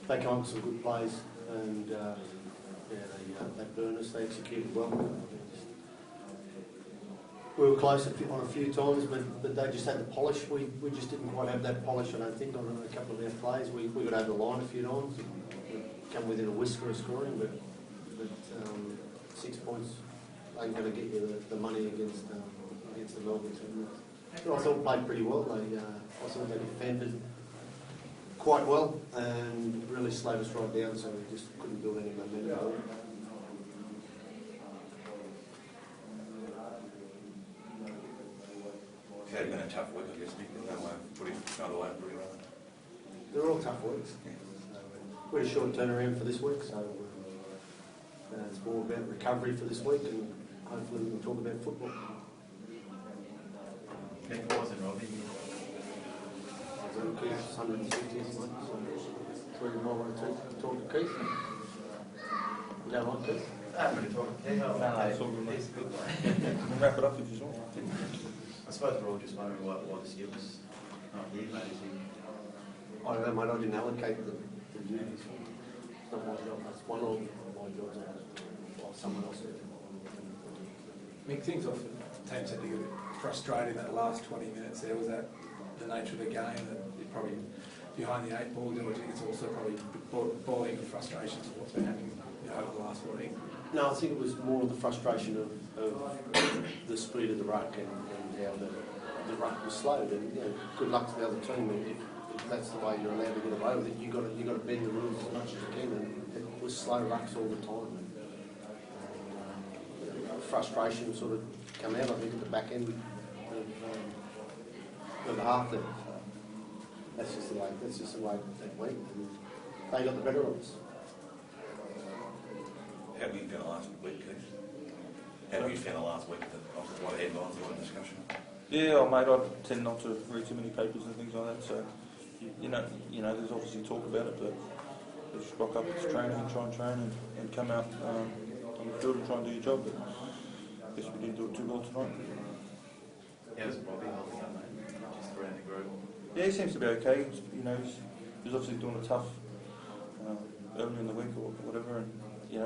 They came up with some good plays, and they burned us. They executed well. We were close on a few times, but they just had the polish. We just didn't quite have that polish, I don't think, on a couple of our plays. We got over the line a few times, come within a whisker of scoring, but 6 points ain't going to get you the money against the Melbourne team. I thought played pretty well. I thought they defended quite well and really slowed us right down, so we just couldn't build any momentum at all. It's been a tough week, I guess, Nick. No way of putting another way pretty well. They're all tough weeks. Yeah. We're a short turnaround for this week, so it's more about recovery for this week, and hopefully we can talk about football. Nick, what was it, Robbie? 160 or something, so 3 more to talk to Keith. You don't like Keith? I'm going to talk to Keith. He's a good one. We'll wrap it up if you want. I suppose we're all just wondering why the skipper's not here, mate. I don't know, mate. I didn't allocate the duties. It's not my job. That's one of my jobs. While someone else did. Mick, things often teams had to get a bit frustrated in that last 20 minutes there. Was that the nature of the game, that you're probably behind the 8 ball, or do you think it's also probably boiling of frustrations of what's been happening over the last week? No, I think it was more the frustration of the speed of the ruck and how the ruck was slowed. And good luck to the other team. If that's the way you're allowed to get away with it, you got to bend the rules as much as you can. And it was slow rucks all the time. And frustration sort of come out, I think, at the back end of the half there. That's just the way that went. And they got the better of us. How have you found the last week, Keith? How have you found the last week? A lot of headlines, a lot of discussion. Yeah, mate, I tend not to read too many papers and things like that. So, you know, there's obviously talk about it, but you just rock up to training and try and train and come out on the field and try and do your job. But I guess we didn't do it too well tonight. How's Bobby holding up, mate? Just around the group. Yeah, he seems to be okay. He's obviously doing it tough early in the week or whatever, and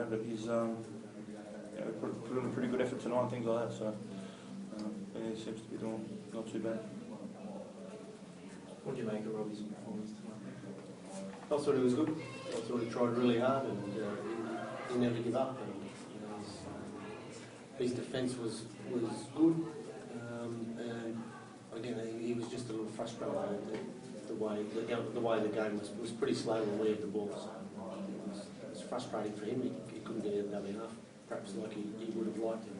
but he's put in a pretty good effort tonight and things like that. So yeah, he seems to be doing not too bad. What do you make of Robbie's performance tonight? I thought he was good. I thought he tried really hard, and he never gave up. And his defence was good. And again, he was just a little frustrated the way the game was pretty slow when we had the ball. So it was frustrating for him. He couldn't get out of the half, perhaps like he would have liked him.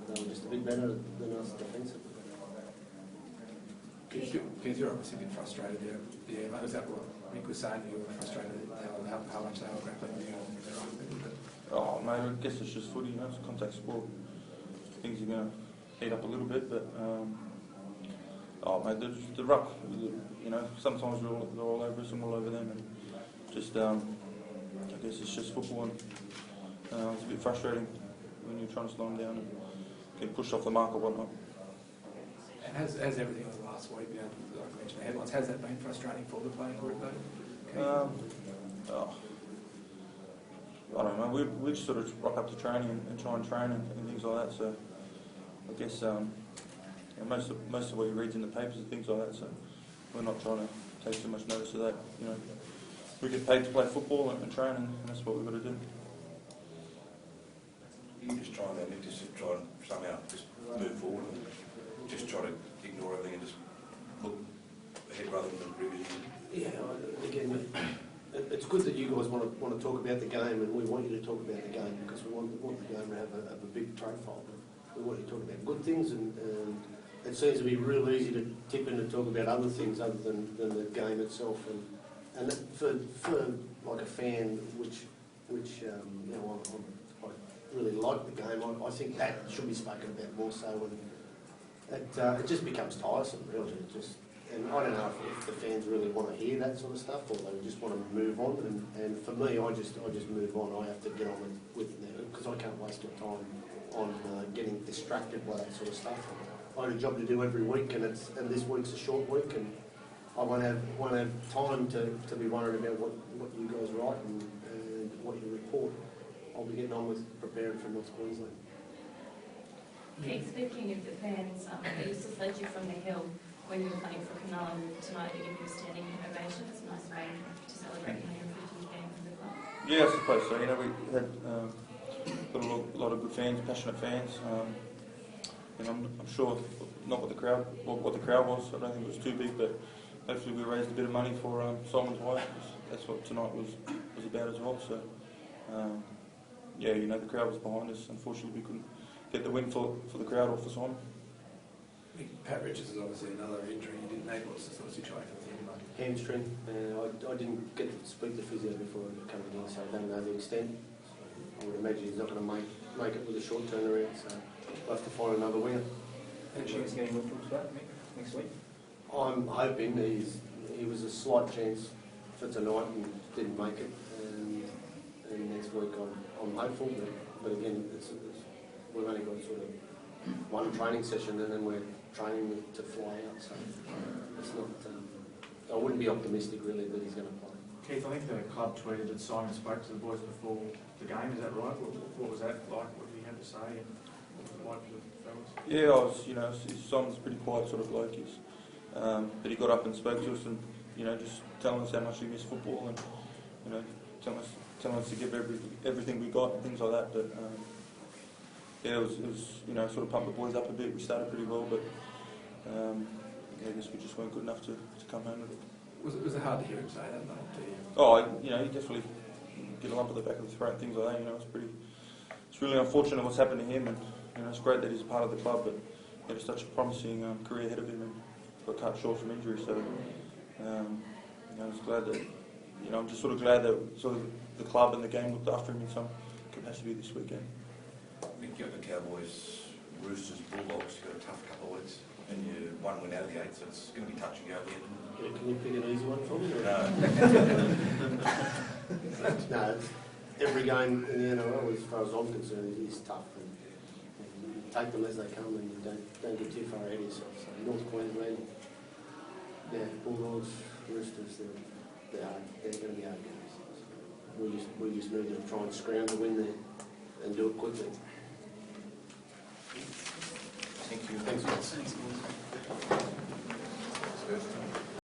They were just a bit better than us defensively. Keith, you're obviously a bit frustrated there. Yeah, mate, was that what Mick was saying? You were frustrated at how much they were grappling with you on their own? Oh, mate, I guess it's just footy, it's contact sport. Things are going to heat up a little bit, but mate, the ruck, sometimes they're all over us and we're all over them, and just, I guess it's just football, and it's a bit frustrating when you're trying to slow them down and get pushed off the mark or whatnot. And has everything over the last week, like I mentioned, the headlines, has that been frustrating for the playing group though? I don't know. We just sort of rock up to training and try and train and things like that. So I guess most of what you read in the papers and things like that. So we're not trying to take too much notice of that. We get paid to play football and train, and that's what we've got to do. You just try and just try and somehow just move forward and just try to ignore everything and just look ahead rather than revision. Yeah, again, it's good that you guys want to talk about the game, and we want you to talk about the game because we want the game to have a big profile. We want you to talk about good things, and it seems to be real easy to tip in and talk about other things other than the game itself. And for like a fan, which I really like the game, I think that should be spoken about more so. And it just becomes tiresome, really. And I don't know if the fans really want to hear that sort of stuff, or they just want to move on. And for me, I just move on. I have to get on with it because I can't waste my time on getting distracted by that sort of stuff. I have a job to do every week, and this week's a short week, and I won't have time to be worried about what you guys write and what you report. I'll be getting on with preparing for North Queensland. Keith, speaking of the fans, they used to sledge you from the hill when you were playing for Cronulla, and tonight they give you a standing ovation. It's a nice way to celebrate your 150th game for the club. Yeah, I suppose so. You know, we had got a lot of good fans, passionate fans. And I'm sure not what the crowd was. I don't think it was too big, but hopefully we raised a bit of money for Simon's wife. That's what tonight was about as well. So yeah, you know, the crowd was behind us. Unfortunately, we couldn't get the win for the crowd or for Simon. Pat Richards is obviously another injury. You didn't know what's the sort of situation with him. Hamstring. I didn't get to speak to physio before coming in, so I don't know the extent. I would imagine he's not going to make it with a short turnaround, so we'll have to find another winger. And chance getting Whitfield back next week? I'm hoping he was a slight chance for tonight and didn't make it, and next week I'm hopeful, but again, we've only got sort of one training session and then we're training to fly out, so it's not. I wouldn't be optimistic really that he's going to play. Keith, I think the club tweeted that Simon spoke to the boys before the game. Is that right? What was that like? What did he have to say? And what was it like for the fellas? Yeah, Simon's a pretty quiet sort of bloke. But he got up and spoke to us, and just telling us how much we miss football, and telling us to give everything we got and things like that. But yeah, it was sort of pumped the boys up a bit. We started pretty well, but I guess we just weren't good enough to come home with it. Was it hard to hear him say that, though, to you? Oh, he definitely get a lump at the back of the throat and things like that. It's really unfortunate what's happened to him, and it's great that he's a part of the club, but he had such a promising career ahead of him and got cut short from injury. So I was glad that I'm just sort of glad that sort of the club and the game looked after him in some capacity this weekend. Mick, you got the Cowboys, Roosters, Bulldogs. You've got a tough couple of weeks, and you one win out of the 8, so it's going to be touch and go again. Yeah, can you pick an easy one for me? No, it's, every game in the NRL, as far as I'm concerned, is tough. And you take them as they come, and you don't get too far ahead of yourself. So North Queensland, Bulldogs, Roosters, they're going to be hard games. So we just need to try and scrounge a win there and do it quickly. Thank you. Thanks, guys. Thanks, boys.